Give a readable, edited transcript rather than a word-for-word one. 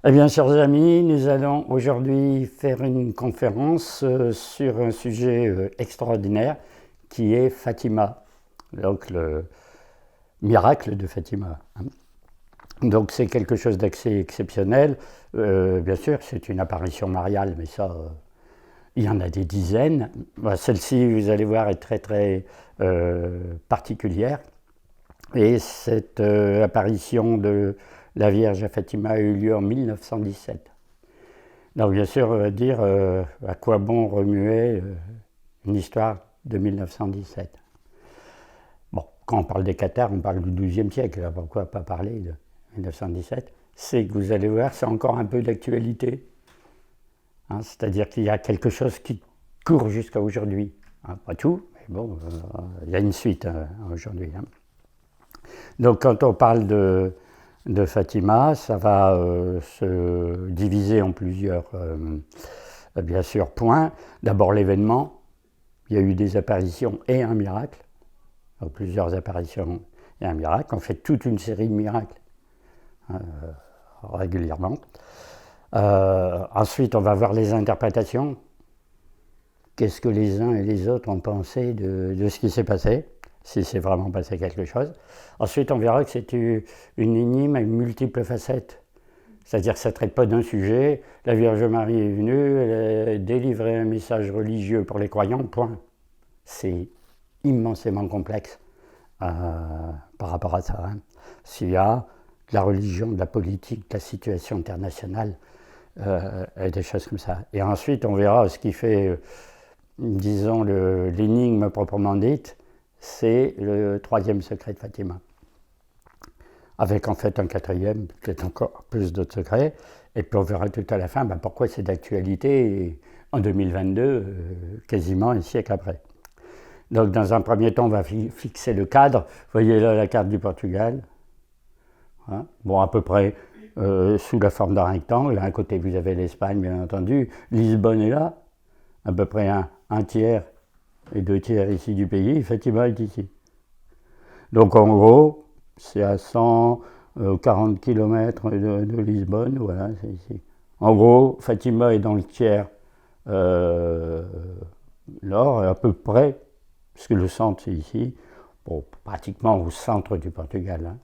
Eh bien, chers amis, nous allons aujourd'hui faire une conférence sur un sujet extraordinaire qui est Fatima, donc le miracle de Fatima, hein. Donc c'est quelque chose d'assez exceptionnel. Bien sûr, c'est une apparition mariale, mais ça, il y en a des dizaines. Bah, celle-ci, vous allez voir, est très très particulière. Et cette apparition de la Vierge à Fatima a eu lieu en 1917. Donc bien sûr, on va dire à quoi bon remuer une histoire de 1917. Bon, quand on parle des Cathares, on parle du XIIe siècle, là, pourquoi pas parler de 1917? C'est que vous allez voir, c'est encore un peu d'actualité, hein, c'est-à-dire qu'il y a quelque chose qui court jusqu'à aujourd'hui. Hein, pas tout, mais bon, il y a une suite aujourd'hui, hein. Donc quand on parle de Fatima, ça va se diviser en plusieurs, bien sûr, points. D'abord l'événement, il y a eu des apparitions et un miracle, donc plusieurs apparitions et un miracle. On fait toute une série de miracles régulièrement. Ensuite, on va voir les interprétations. Qu'est-ce que les uns et les autres ont pensé de ce qui s'est passé, si c'est vraiment passé quelque chose. Ensuite, on verra que c'est une énigme à multiples facettes. C'est-à-dire que ça ne traite pas d'un sujet. La Vierge Marie est venue, elle a délivré un message religieux pour les croyants, point. C'est immensément complexe par rapport à ça, hein. S'il y a de la religion, de la politique, de la situation internationale, et des choses comme ça. Et ensuite, on verra ce qui fait, disons, l'énigme proprement dite, c'est le troisième secret de Fatima. Avec en fait un quatrième, peut-être encore plus d'autres secrets. Et puis on verra tout à la fin pourquoi c'est d'actualité en 2022, quasiment un siècle après. Donc dans un premier temps, on va fixer le cadre. Vous voyez là la carte du Portugal. Hein, bon, à peu près sous la forme d'un rectangle. À un côté, vous avez l'Espagne, bien entendu. Lisbonne est là, à peu près un tiers et deux tiers ici du pays. Fatima est ici. Donc en gros, c'est à 140 km de Lisbonne, voilà, c'est ici. En gros, Fatima est dans le tiers nord, à peu près, puisque le centre c'est ici, bon, pratiquement au centre du Portugal, hein.